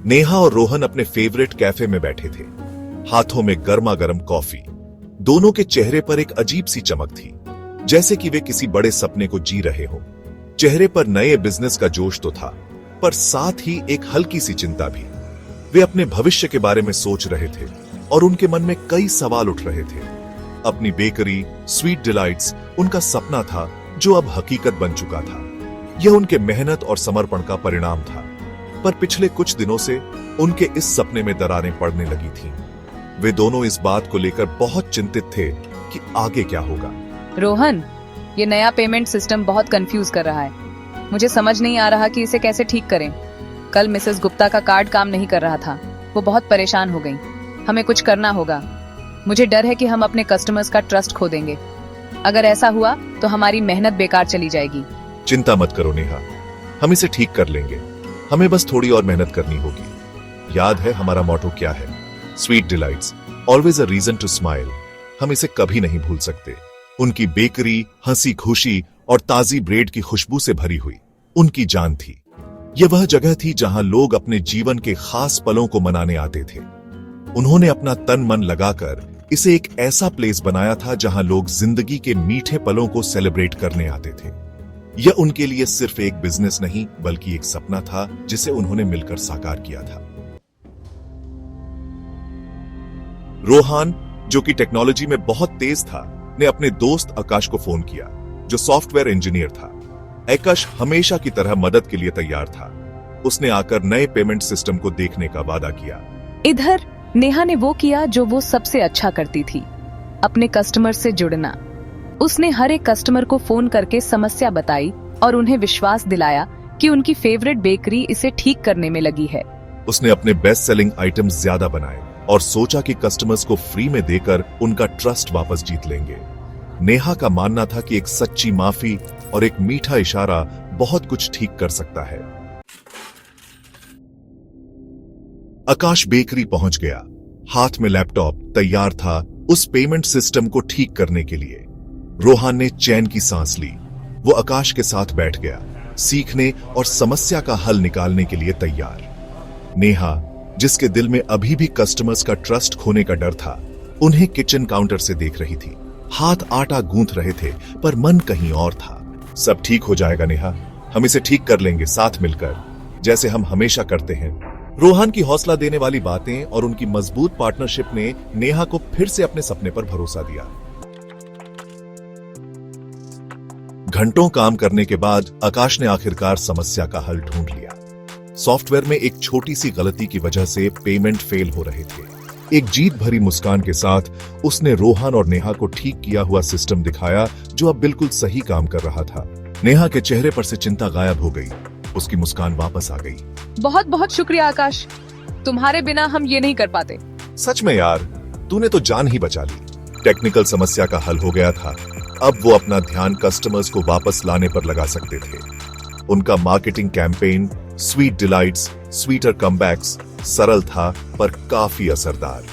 नेहा और रोहन अपने favourite cafe में बैठे थे, हाथों में गर्मा गर्म कॉफी। दोनों के चेहरे पर एक अजीब सी चमक थी, जैसे कि वे किसी बड़े सपने को जी रहे हों। चेहरे पर नए बिजनेस का जोश तो था, पर साथ ही एक हल्की सी चिंता भी। वे अपने भविष्य के बारे में सोच रहे थे और उनके मन में कई सवाल उठ रहे थे। अपनी बेकरी स्वीट डिलाइट्स उनका सपना था, जो अब हकीकत बन चुका था। यह उनके मेहनत और समर्पण का परिणाम था, पर पिछले कुछ दिनों से उनके इस सपने में दरारें पड़ने लगी थीं। वे दोनों इस बात को लेकर बहुत चिंतित थे कि आगे क्या होगा। रोहन, ये नया पेमेंट सिस्टम बहुत कंफ्यूज कर रहा है। मुझे समझ नहीं आ रहा कि इसे कैसे ठीक करें। कल मिसेस गुप्ता का कार्ड काम नहीं कर रहा था, वो बहुत परेशान हो गई। हमें कुछ करना होगा। मुझे डर है कि हम अपने कस्टमर्स का ट्रस्ट खो देंगे। अगर ऐसा हुआ तो हमारी मेहनत बेकार चली जाएगी। चिंता मत करो नेहा, हम इसे ठीक कर लेंगे। हमें बस थोड़ी और मेहनत करनी होगी। याद है हमारा मोटो क्या है? Sweet delights, always a reason to smile. हम इसे कभी नहीं भूल सकते। उनकी बेकरी हंसी खुशी और ताजी ब्रेड की खुशबू से भरी हुई उनकी जान थी। यह वह जगह थी जहां लोग अपने जीवन के खास पलों को मनाने आते थे। उन्होंने अपना तन मन लगाकर इसे एक ऐसा प्लेस बनाया था जहां लोग जिंदगी के मीठे पलों को सेलिब्रेट करने आते थे। यह उनके लिए सिर्फ एक बिजनेस नहीं, बल्कि एक सपना था जिसे उन्होंने मिलकर साकार किया था। रोहन, जो कि टेक्नोलॉजी में बहुत तेज था, ने अपने दोस्त आकाश को फोन किया, जो सॉफ्टवेयर इंजीनियर था। आकाश हमेशा की तरह मदद के लिए तैयार था। उसने आकर नए पेमेंट सिस्टम को देखने का वादा किया। इधर नेहा ने वो किया जो वो सबसे अच्छा करती थी, अपने कस्टमर से जुड़ना। उसने हर एक कस्टमर को फोन करके समस्या बताई और उन्हें विश्वास दिलाया कि उनकी फेवरेट बेकरी इसे ठीक करने में लगी है। उसने अपने बेस्ट सेलिंग आइटम्स ज्यादा बनाए और सोचा कि कस्टमर्स को फ्री में देकर उनका ट्रस्ट वापस जीत लेंगे। नेहा का मानना था कि एक सच्ची माफी और एक मीठा इशारा बहुत कुछ ठीक कर सकता है। आकाश बेकरी पहुंच गया, हाथ में लैपटॉप तैयार था उस पेमेंट सिस्टम को ठीक करने के लिए। रोहन ने चैन की सांस ली। वो आकाश के साथ बैठ गया, सीखने और समस्या का हल निकालने के लिए तैयार। नेहा, जिसके दिल में अभी भी कस्टमर्स का ट्रस्ट खोने का डर था, उन्हें किचन काउंटर से देख रही थी। हाथ आटा गूंथ रहे थे, पर मन कहीं और था। सब ठीक हो जाएगा नेहा, हम इसे ठीक कर लेंगे साथ मिलकर, जैसे हम हमेशा करते हैं। रोहन की हौसला देने वाली बातें और उनकी मजबूत पार्टनरशिप ने नेहा को फिर से अपने सपने पर भरोसा दिया। घंटों काम करने के बाद आकाश ने आखिरकार समस्या का हल ढूंढ लिया। सॉफ्टवेयर में एक छोटी सी गलती की वजह से पेमेंट फेल हो रहे थे। एक जीत भरी मुस्कान के साथ उसने रोहन और नेहा को ठीक किया हुआ सिस्टम दिखाया, जो अब बिल्कुल सही काम कर रहा था। नेहा के चेहरे पर से चिंता गायब हो गई, उसकी मुस्कान वापस आ गई। बहुत बहुत शुक्रिया आकाश, तुम्हारे बिना हम ये नहीं कर पाते। सच में यार, तूने तो जान ही बचा ली। टेक्निकल समस्या का हल हो गया था। अब वो अपना ध्यान कस्टमर्स को वापस लाने पर लगा सकते थे। उनका marketing campaign sweet delights sweeter comebacks सरल था, पर काफी असरदार।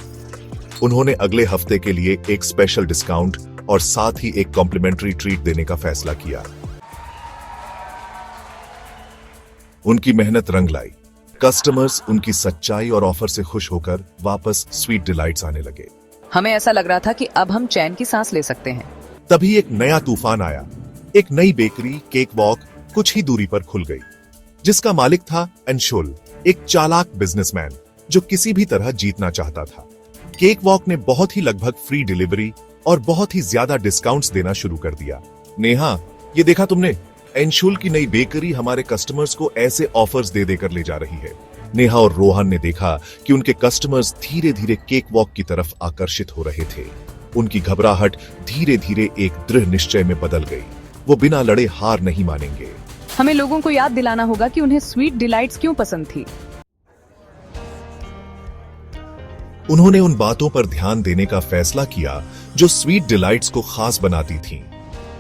उन्होंने अगले हफ्ते के लिए एक स्पेशल डिस्काउंट और साथ ही एक कॉम्प्लीमेंट्री ट्रीट देने का फैसला किया। उनकी मेहनत रंग लाई। कस्टमर्स उनकी सच्चाई और ऑफर से खुश होकर वापस स्वीट डिलाइट्स आने लगे। हमें ऐसा लग रहा था कि अब हम चैन की सांस ले सकते हैं। तभी एक नया तूफान आया। एक नई बेकरी केक वॉक कुछ ही दूरी पर खुल गई, जिसका मालिक था अंशुल, एक चालाक बिजनेसमैन जो किसी भी तरह जीतना चाहता था। केक वॉक ने बहुत ही लगभग फ्री डिलीवरी और बहुत ही ज्यादा डिस्काउंट्स देना शुरू कर दिया। नेहा, ये देखा तुमने? अंशुल की नई बेकरी हमारे कस्टमर्स को ऐसे ऑफर्स दे देकर ले जा रही है। नेहा और रोहन ने देखा कि उनके कस्टमर्स धीरे धीरे केक वॉक की तरफ आकर्षित हो रहे थे। उनकी घबराहट धीरे धीरे एक दृढ़ निश्चय में बदल गई। वो बिना लड़े हार नहीं मानेंगे। हमें लोगों को याद दिलाना होगा कि उन्हें स्वीट डिलाइट्स क्यों पसंद थी। उन्होंने उन बातों पर ध्यान देने का फैसला किया जो स्वीट डिलाइट्स को खास बनाती थीं।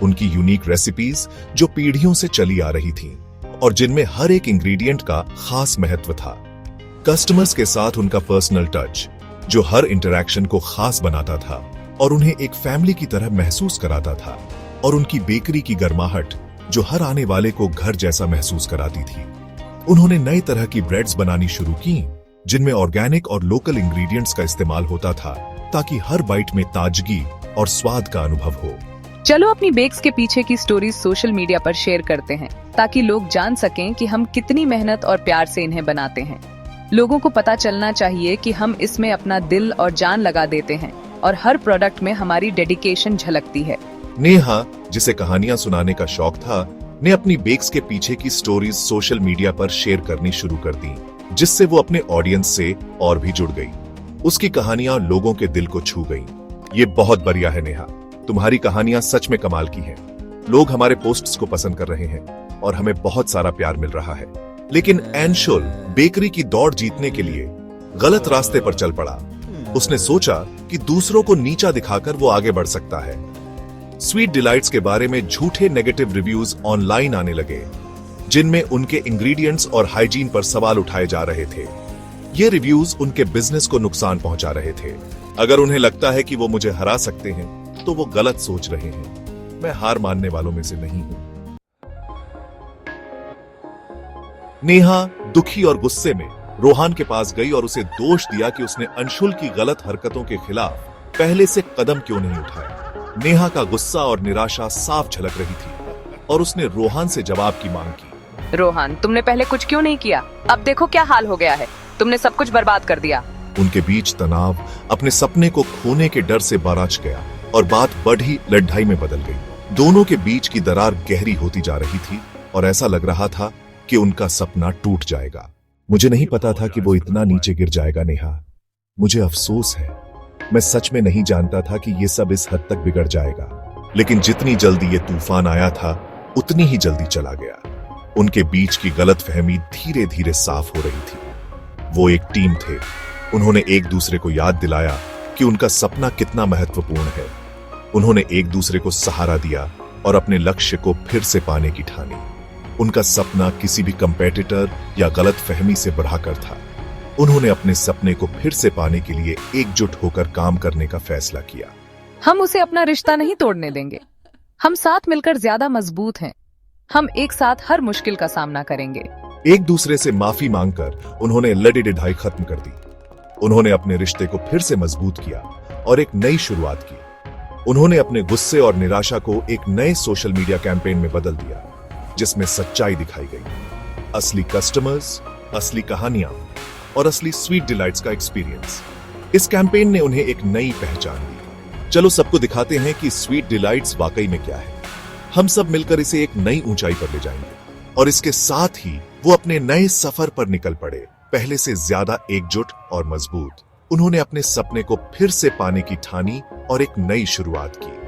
उनकी यूनिक रेसिपीज जो पीढ़ियों से चली आ रही थीं और जिनमें हर एक इंग्रेडिएंट का खास महत्व था। कस्टमर्स के साथ उनका पर्सनल टच जो हर इंटरैक्शन को खास बनाता था और उन्हें एक फैमिली की तरह महसूस कराता था। और उनकी बेकरी की गर्माहट जो हर आने वाले को घर जैसा महसूस कराती थी। उन्होंने नए तरह की ब्रेड्स बनानी शुरू की जिनमें ऑर्गेनिक और लोकल इंग्रेडिएंट्स का इस्तेमाल होता था ताकि हर बाइट में ताजगी और स्वाद का अनुभव हो। चलो अपनी बेक्स के पीछे की स्टोरीज सोशल मीडिया पर शेयर करते हैं ताकि लोग जान सकें कि हम कितनी मेहनत और प्यार से इन्हें बनाते हैं। लोगों को पता चलना चाहिए कि हम इसमें अपना दिल और जान लगा देते हैं और हर प्रोडक्ट में हमारी डेडिकेशन झलकती है। नेहा, जिसे कहानियां सुनाने का शौक था, ने अपनी बेक्स के पीछे की स्टोरीज सोशल मीडिया पर शेयर करनी शुरू कर दी, जिससे वो अपने ऑडियंस से और भी जुड़ गई। उसकी कहानियां लोगों के दिल को छू गईं। ये बहुत बढ़िया है नेहा, तुम्हारी कहानियां सच में कमाल की हैं। लोग हमारे पोस्ट्स को पसंद कर रहे हैं और हमें बहुत सारा प्यार मिल रहा है। लेकिन एंशुल बेकरी की दौड़ जीतने के लिए गलत रास्ते पर चल पड़ा। उसने सोचा कि दूसरों को नीचा दिखाकर वो आगे बढ़ सकता है। स्वीट डिलाइट्स के बारे में झूठे नेगेटिव रिव्यूज ऑनलाइन आने लगे, जिनमें उनके इंग्रेडिएंट्स और हाइजीन पर सवाल उठाए जा रहे थे। ये रिव्यूज उनके बिजनेस को नुकसान पहुंचा रहे थे। अगर उन्हें लगता है कि वो मुझे हरा सकते हैं तो वो गलत सोच रहे हैं। मैं हार मानने वालों में से नहीं हूं। नेहा दुखी और गुस्से में रोहान के पास गई और उसे दोष दिया कि उसने अंशुल की गलत हरकतों के खिलाफ पहले से कदम क्यों नहीं उठाया। नेहा का गुस्सा और निराशा साफ झलक रही थी और उसने रोहान से जवाब की मांग की। रोहन, तुमने पहले कुछ क्यों नहीं किया? अब देखो क्या हाल हो गया है। तुमने सब कुछ बर्बाद कर दिया। उनके बीच तनाव अपने सपने को खोने के डर से बाराच गया और बात बढ़ी लड़ाई में बदल गई। दोनों के बीच की दरार गहरी होती जा रही थी और ऐसा लग रहा था कि उनका सपना टूट जाएगा। मुझे नहीं पता था कि वो इतना नीचे गिर जाएगा नेहा। मुझे अफसोस है। मैं सच में नहीं जानता था कि ये सब इस हद तक बिगड़ जाएगा। लेकिन जितनी जल्दी ये तूफान आया था उतनी ही जल्दी चला गया। उनके बीच की गलतफहमी धीरे धीरे साफ हो रही थी। वो एक टीम थे। उन्होंने एक दूसरे को याद दिलाया कि उनका सपना कितना महत्वपूर्ण है। उन्होंने एक दूसरे को सहारा दिया और अपने लक्ष्य को फिर से पाने की ठानी। उनका सपना किसी भी कंपेटिटर या गलतफहमी से बढ़कर था। उन्होंने अपने सपने को फिर से पाने के लिए एकजुट होकर काम करने का फैसला किया। हम उसे अपना रिश्ता नहीं तोड़ने देंगे। हम साथ मिलकर ज्यादा मजबूत हैं। हम एक साथ हर मुश्किल का सामना करेंगे। एक दूसरे से माफी मांगकर उन्होंने लड़ी डिढाई खत्म कर दी। उन्होंने अपने रिश्ते को फिर से मजबूत किया और एक नई शुरुआत की। उन्होंने अपने गुस्से और निराशा को एक नए सोशल मीडिया कैंपेन में बदल दिया, जिसमें सच्चाई दिखाई गई। असली कस्टमर्स, असली कहानियां और असली स्वीट डिलाइट्स का एक्सपीरियंस। इस कैंपेन ने उन्हें एक नई पहचान दी। चलो सबको दिखाते हैं कि स्वीट डिलाइट्स वाकई में क्या है। हम सब मिलकर इसे एक नई ऊंचाई पर ले जाएंगे और इसके साथ ही वो अपने नए सफर पर निकल पड़े, पहले से ज्यादा एकजुट और मजबूत। उन्होंने अपने सपने को फिर से पाने की ठानी और एक नई शुरुआत की।